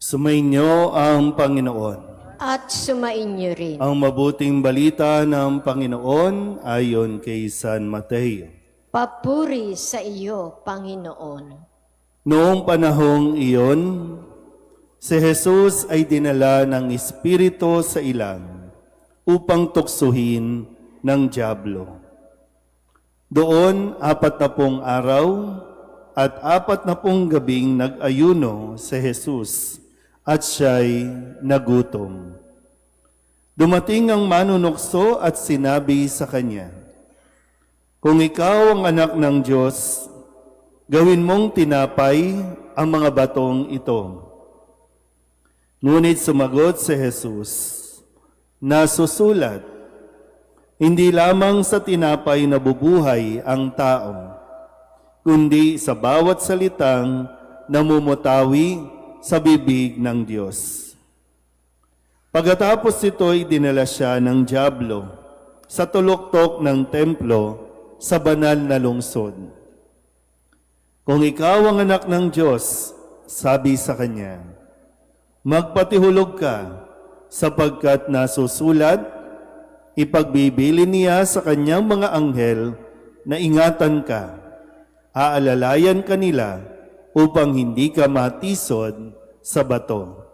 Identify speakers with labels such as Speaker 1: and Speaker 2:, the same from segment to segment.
Speaker 1: Sumainyo ang Panginoon.
Speaker 2: At sumainyo rin.
Speaker 1: Ang mabuting balita ng Panginoon ayon kay San Mateo.
Speaker 2: Papuri sa iyo, Panginoon.
Speaker 1: Noong panahong iyon, si Jesus ay dinala ng Espiritu sa ilang upang tuksuhin ng dyablo. Doon 40 araw at 40 gabing nag-ayuno si Jesus at siya'y nagutom. Dumating ang manunukso at sinabi sa kanya, "Kung ikaw ang anak ng Diyos, gawin mong tinapay ang mga batong ito." Ngunit sumagot si Jesus, "Nasusulat, hindi lamang sa tinapay nabubuhay ang tao, kundi sa bawat salitang namumutawi sa bibig ng Diyos." Pagkatapos ito'y dinala siya ng dyablo sa tuloktok ng templo sa banal na lungsod. "Kung ikaw ang anak ng Diyos," sabi sa kanya, "magpatihulog ka, sapagkat nasusulat, ipagbibili niya sa kanyang mga anghel na ingatan ka, aalalayan kanila upang hindi ka matisod sa bato."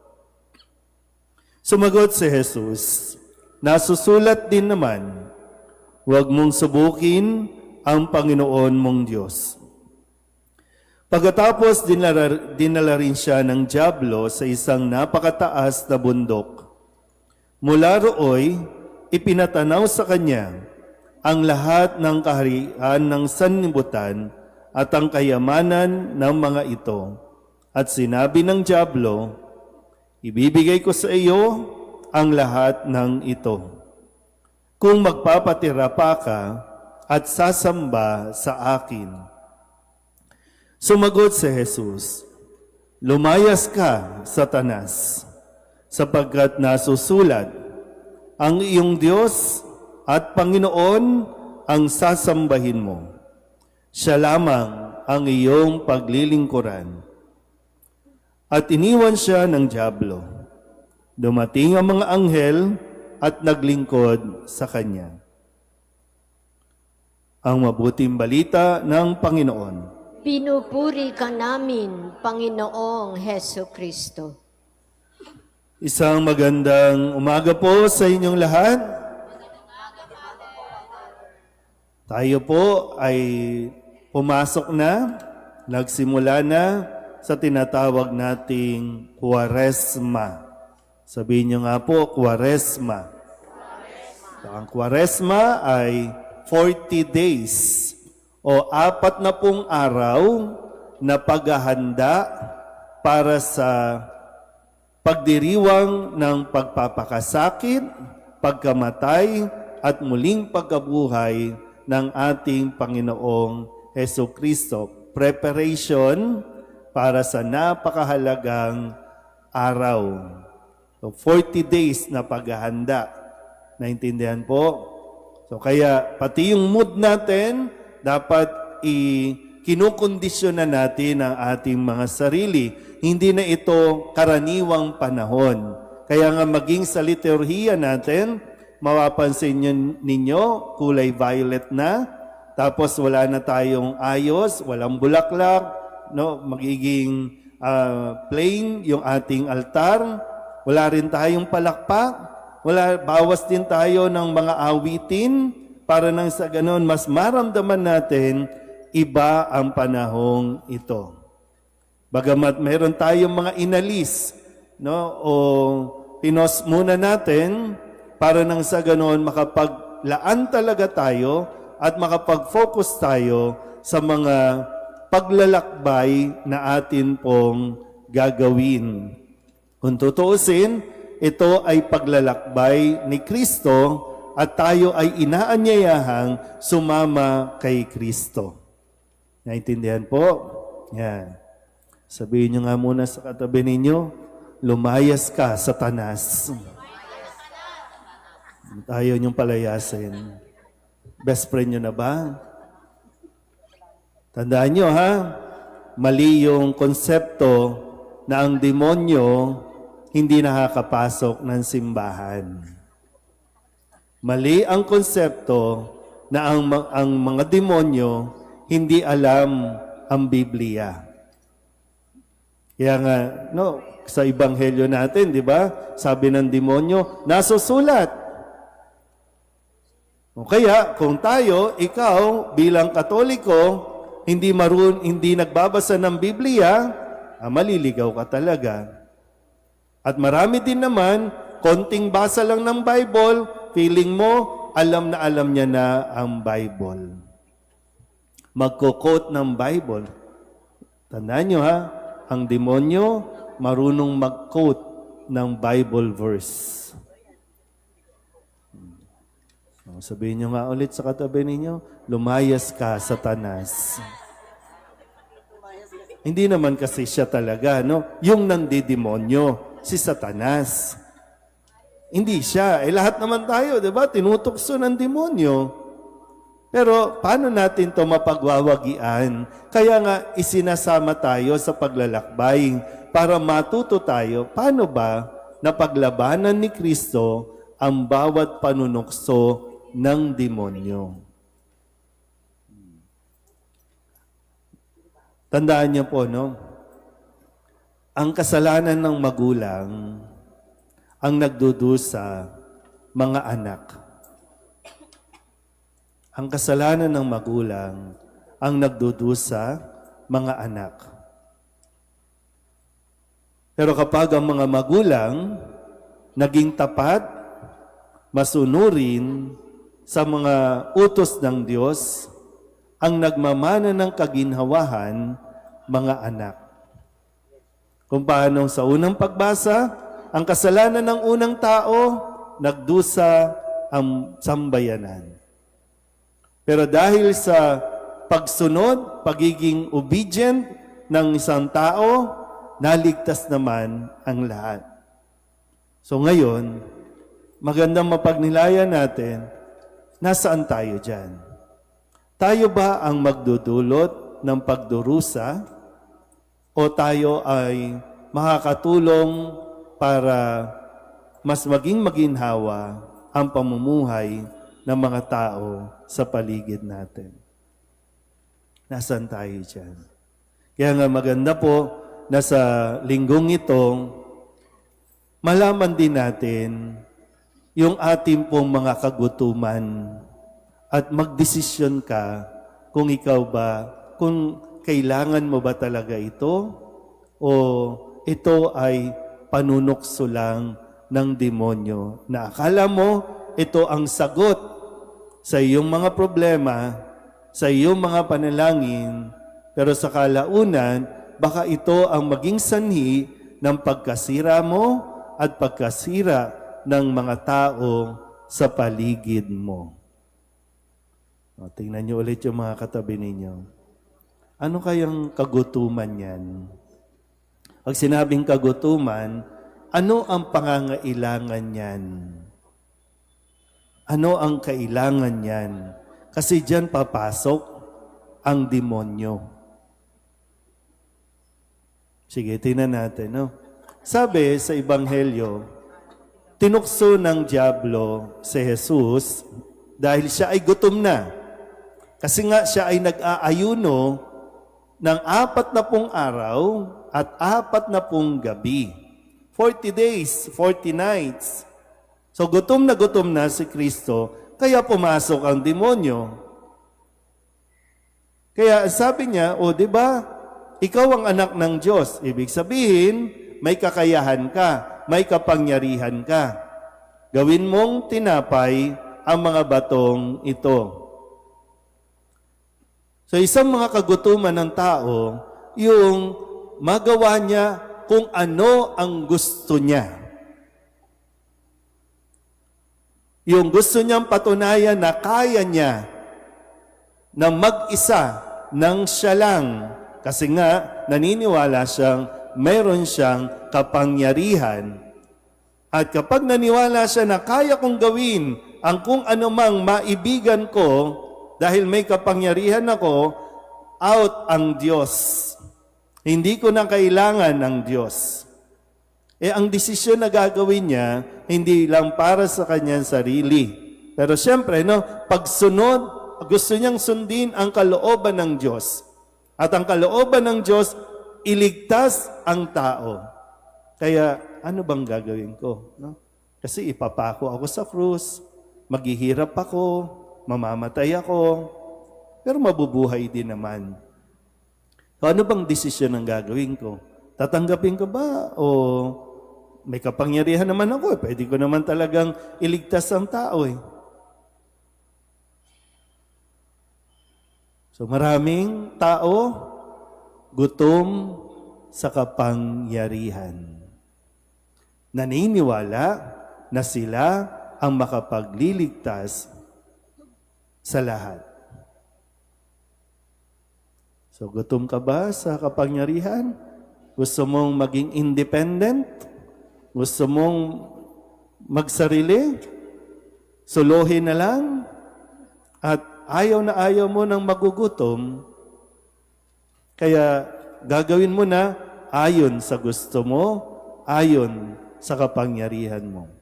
Speaker 1: Sumagot si Jesus, "Nasusulat din naman, huwag mong subukin ang Panginoon mong Diyos." Pagkatapos dinala rin siya ng dyablo sa isang napakataas na bundok. Mula rooy, ipinatanaw sa kanya ang lahat ng kaharian ng sanlibutan at ang kayamanan ng mga ito. At sinabi ng dyablo, "Ibibigay ko sa iyo ang lahat ng ito, kung magpapatira pa ka at sasamba sa akin." Sumagot si Jesus, "Lumayas ka, Satanas, sapagkat nasusulat, ang iyong Diyos at Panginoon ang sasambahin mo. Siya lamang ang iyong paglilingkuran." At iniwan siya ng dyablo. Dumating ang mga anghel at naglingkod sa kanya. Ang mabuting balita ng Panginoon.
Speaker 2: Pinupuri ka namin, Panginoong Heso Kristo.
Speaker 1: Isang magandang umaga po sa inyong lahat. Tayo po ay pumasok na, nagsimula na sa tinatawag nating Kwaresma. Sabihin niyo nga po, Kwaresma. Ang Kwaresma ay 40 days o 40 araw na paghahanda para sa pagdiriwang ng pagpapakasakit, pagkamatay at muling pagkabuhay ng ating Panginoong Heso Kristo. Preparation para sa napakahalagang araw. So 40 days na paghahanda. Naintindihan po? So kaya pati yung mood natin, dapat kinukondisyonan natin ang ating mga sarili. Hindi na ito karaniwang panahon. Kaya nga maging sa liturhiya natin, mapapansin ninyo, kulay violet na, tapos wala na tayong ayos, walang bulaklak, no? Magiging plain yung ating altar, wala rin tayong palakpak, bawas din tayo ng mga awitin, para nang sa ganon mas maramdaman natin iba ang panahong ito. Bagamat meron tayong mga inalis, no, o pinos muna natin para nang sa ganon makapaglaan talaga tayo at makapag-focus tayo sa mga paglalakbay na atin pong gagawin. Kung tutuusin, ito ay paglalakbay ni Kristo at tayo ay inaanyayahang sumama kay Kristo. Naintindihan po? Yan. Sabihin nyo nga muna sa katabi ninyo, "Lumayas ka, Satanas." Tayo niyong palayasin. Best friend nyo na ba? Tandaan nyo ha, mali yung konsepto na ang demonyo hindi nakakapasok ng simbahan. Mali ang konsepto na ang mga demonyo hindi alam ang Biblia. Kaya nga, sa Ebanghelyo natin, di ba? Sabi ng demonyo, nasusulat. O kaya, kung ikaw bilang Katoliko, hindi nagbabasa ng Biblia, maliligaw ka talaga. At marami din naman, konting basa lang ng Bible, feeling mo, alam na alam niya na ang Bible. Magko-quote ng Bible. Tandaan nyo ang demonyo marunong mag-quote ng Bible verse. Sabihin nyo nga ulit sa katabi ninyo, lumayas ka, Satanas. Hindi naman kasi siya talaga, yung nandidemonyo, si Satanas. Hindi siya. Lahat naman tayo, di ba? Tinutukso ng demonyo. Pero paano natin to mapagwawagian? Kaya nga isinasama tayo sa paglalakbay para matuto tayo paano ba napaglabanan ni Kristo ang bawat panunukso ng demonyo. Tandaan niyo po, ang kasalanan ng magulang ang nagdudusa mga anak. Ang kasalanan ng magulang ang nagdudusa mga anak. Pero kapag ang mga magulang naging tapat, masunurin sa mga utos ng Diyos, ang nagmamana ng kaginhawahan, mga anak. Kung paano sa unang pagbasa, ang kasalanan ng unang tao, nagdusa ang sambayanan. Pero dahil sa pagsunod, pagiging obedient ng isang tao, naligtas naman ang lahat. So ngayon, magandang mapagnilayan natin, nasaan tayo dyan? Tayo ba ang magdudulot ng pagdurusa o tayo ay makakatulong para mas maging maginhawa ang pamumuhay ng mga tao sa paligid natin? Nasaan tayo dyan? Kaya nga maganda po na sa linggong ito, malaman din natin yung ating pong mga kagutuman at magdesisyon ka kung ikaw ba, kung kailangan mo ba talaga ito o ito ay panunukso lang ng demonyo na akala mo ito ang sagot sa iyong mga problema, sa iyong mga panalangin, pero sa kalaunan, baka ito ang maging sanhi ng pagkasira mo at pagkasira ng mga tao sa paligid mo. Tingnan niyo ulit yung mga katabi ninyo. Ano kayang kagutuman yan? Pag sinabing kagutuman, ano ang pangangailangan yan? Ano ang kailangan yan? Kasi diyan papasok ang demonyo. Sige, tingnan natin. Sabi sa Ebanghelyo, tinukso ng diablo si Jesus dahil siya ay gutom na. Kasi nga siya ay nag-aayuno ng 40 araw at 40 gabi. 40 days, 40 nights. So gutom na si Kristo, kaya pumasok ang demonyo. Kaya sabi niya, di ba, ikaw ang anak ng Diyos. Ibig sabihin, may kakayahan ka, may kapangyarihan ka. Gawin mong tinapay ang mga batong ito. So isang mga kagutuman ng tao, yung magawa niya kung ano ang gusto niya. Yung gusto niyang patunayan na kaya niya na mag-isa nang siya lang. Kasi nga, naniniwala siyang mayroon siyang kapangyarihan. At kapag naniwala siya na kaya kong gawin ang kung anumang maibigan ko, dahil may kapangyarihan ako, out ang Diyos. Hindi ko na kailangan ng Diyos. Ang desisyon na gagawin niya, hindi lang para sa kanyang sarili. Pero siyempre, pagsunod, gusto niyang sundin ang kalooban ng Diyos. At ang kalooban ng Diyos, iligtas ang tao. Kaya, ano bang gagawin ko? Kasi ipapako ako sa krus, maghihirap ako, mamamatay ako, pero mabubuhay din naman. Ano bang desisyon ang gagawin ko? Tatanggapin ko ba? O may kapangyarihan naman ako. Pwede ko naman talagang iligtas ang tao. So maraming tao gutom sa kapangyarihan. Naniniwala na sila ang makapagliligtas sa lahat. So gutom ka ba sa kapangyarihan? Gusto mong maging independent? Gusto mong magsarili? Suluhin na lang? At ayaw na ayaw mo ng magugutom? Kaya gagawin mo na ayon sa gusto mo, ayon sa kapangyarihan mo.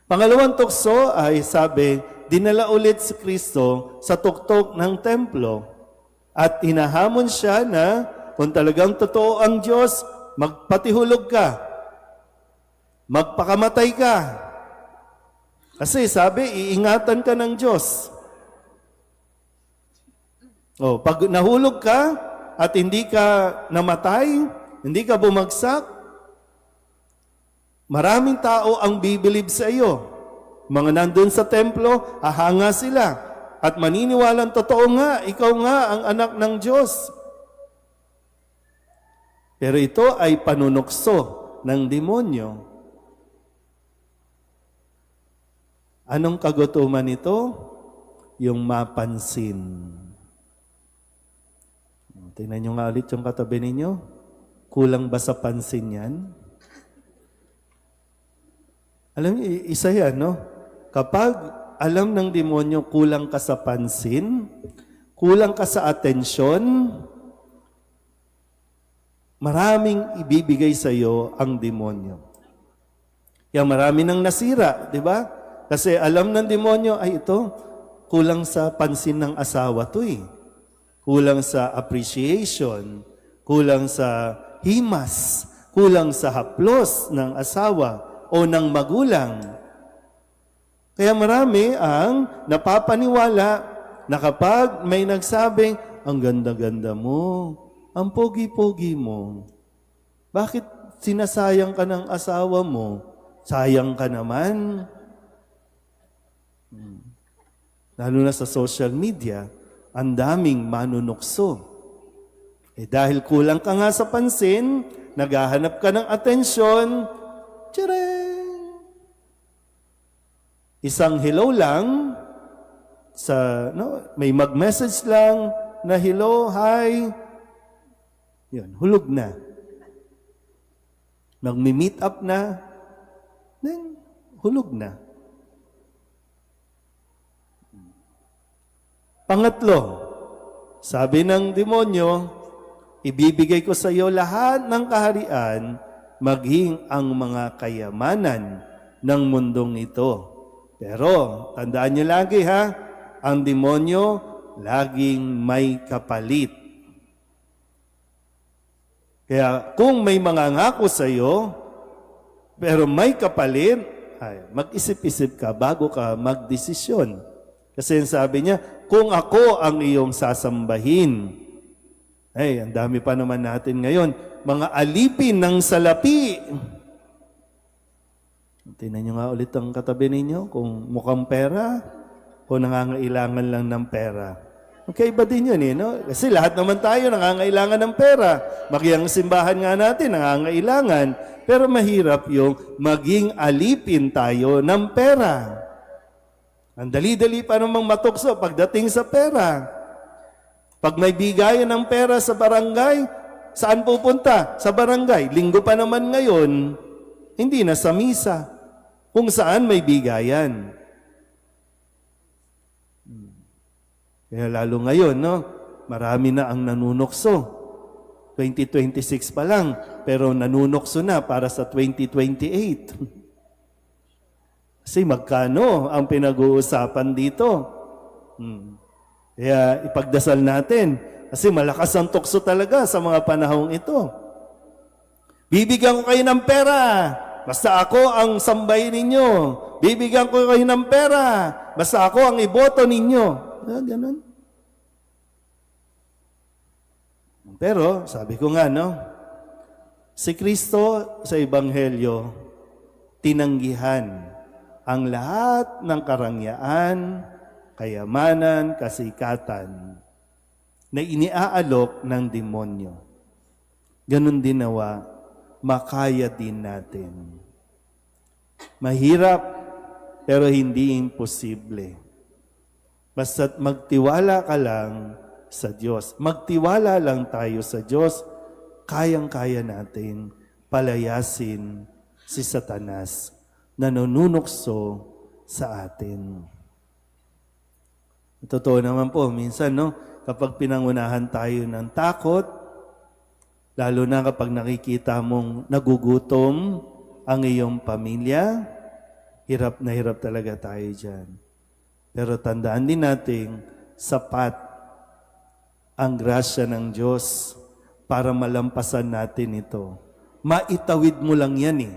Speaker 1: Pangalawang tukso ay sabi, dinala ulit si Kristo sa tuktok ng templo at hinahamon siya na kung talagang totoo ang Diyos, magpatihulog ka. Magpakamatay ka. Kasi sabi, iingatan ka ng Diyos. Pag nahulog ka at hindi ka namatay, hindi ka bumagsak, maraming tao ang bibilib sa iyo. Mga nandun sa templo, hahanga sila. At maniniwalang totoo nga, ikaw nga ang anak ng Diyos. Pero ito ay panunukso ng demonyo. Anong kagutuman nito? Yung mapansin. Tingnan nyo nga ulit yung katabi ninyo. Kulang ba sa pansin yan? Alam niyo, isa yan, Kapag alam ng demonyo kulang ka sa pansin, kulang ka sa atensyon, maraming ibibigay sa iyo ang demonyo. Kaya marami nang nasira, di ba? Kasi alam ng demonyo, ay ito, kulang sa pansin ng asawa to Kulang sa appreciation, kulang sa himas, kulang sa haplos ng asawa o ng magulang. Kaya marami ang napapaniwala na kapag may nagsabing, ang ganda-ganda mo, ang pogi-pogi mo, bakit sinasayang ka ng asawa mo? Sayang ka naman. Lalo na sa social media, ang daming manunukso. Dahil kulang ka nga sa pansin, naghahanap ka ng atensyon, tiyareng! Isang hello lang, may mag-message lang na hello, hi, yun, hulog na. Mag-meet up na, then hulog na. Pangatlo, sabi ng demonyo, ibibigay ko sa iyo lahat ng kaharian, maging ang mga kayamanan ng mundong ito. Pero, tandaan niyo lagi ang demonyo laging may kapalit. Kaya kung may mga ngako sa iyo, pero may kapalit, mag-isip-isip ka bago ka magdesisyon. Kasi sabi niya, kung ako ang iyong sasambahin, ang dami pa naman natin ngayon, mga alipin ng salapi. Tingnan nyo nga ulit ang katabi ninyo, kung mukhang pera o nangangailangan lang ng pera. Okay, iba din yun Kasi lahat naman tayo nangangailangan ng pera. Maging simbahan nga natin, nangangailangan. Pero mahirap yung maging alipin tayo ng pera. Ang dali-dali pa namang matukso pagdating sa pera. Pag may bigayan ng pera sa barangay, saan pupunta? Sa barangay. Linggo pa naman ngayon, hindi na sa misa. Kung saan may bigayan. Kaya lalo ngayon, marami na ang nanunukso. 2026 pa lang, pero nanunokso na para sa 2028. Kasi magkano ang pinag-uusapan dito? Kaya ipagdasal natin. Kasi malakas ang tukso talaga sa mga panahong ito. Bibigyan ko kayo ng pera, basta ako ang sambay ninyo. Bibigyan ko kayo ng pera, basta ako ang iboto ninyo. Ganun. Pero, sabi ko nga, no? Si Kristo sa Ebanghelyo, tinanggihan ang lahat ng karangyaan, kayamanan, kasikatan na iniaalok ng demonyo. Ganun din nawa, makaya din natin. Mahirap, pero hindi imposible. Basta't magtiwala ka lang sa Diyos. Magtiwala lang tayo sa Diyos, kayang-kaya natin palayasin si Satanas na nanunukso sa atin. Totoo naman po, minsan, no, kapag pinangunahan tayo ng takot, lalo na kapag nakikita mong nagugutom ang iyong pamilya, hirap na hirap talaga tayo dyan. Pero tandaan din natin, sapat ang grasya ng Diyos para malampasan natin ito. Maitawid mo lang yan eh.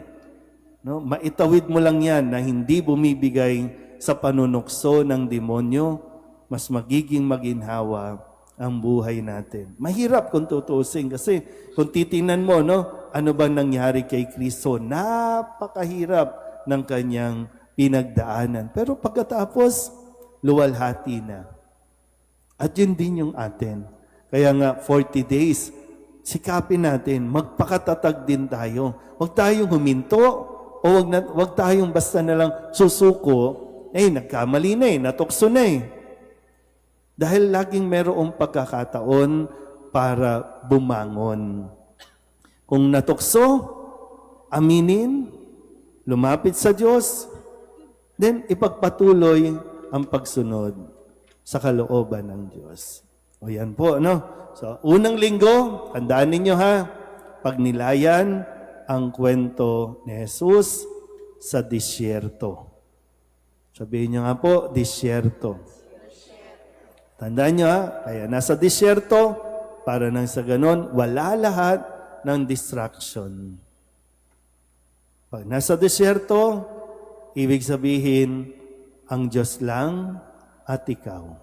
Speaker 1: No? Maitawid mo lang yan na hindi bumibigay sa panunukso ng demonyo, mas magiging maginhawa ang buhay natin. Mahirap kung tutuusin kasi kung titingnan mo, no, ano ba nangyari kay Kristo? Napakahirap ng kanyang pinagdaanan. Pero pagkatapos, luwalhati na. At yun din yung atin. Kaya nga, 40 days, sikapin natin, magpakatatag din tayo. Huwag tayong huminto, o huwag tayong basta na lang susuko, nagkamali na natukso na Dahil laging merong pagkakataon para bumangon. Kung natukso, aminin, lumapit sa Diyos, then ipagpatuloy ang pagsunod sa kalooban ng Diyos. O yan po, no? So, unang linggo, tandaan ninyo ha, pagnilayan ang kwento ni Jesus sa disyerto. Sabihin nyo nga po, disyerto. Tandaan nyo ha, kaya nasa disyerto, para nang sa ganon, wala lahat ng distraction. Pag nasa disyerto, ibig sabihin, ang Diyos lang at ikaw.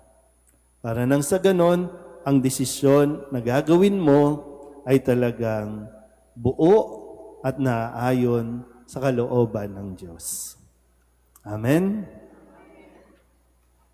Speaker 1: Para nang sa ganon, ang desisyon na gagawin mo ay talagang buo at naaayon sa kalooban ng Diyos. Amen?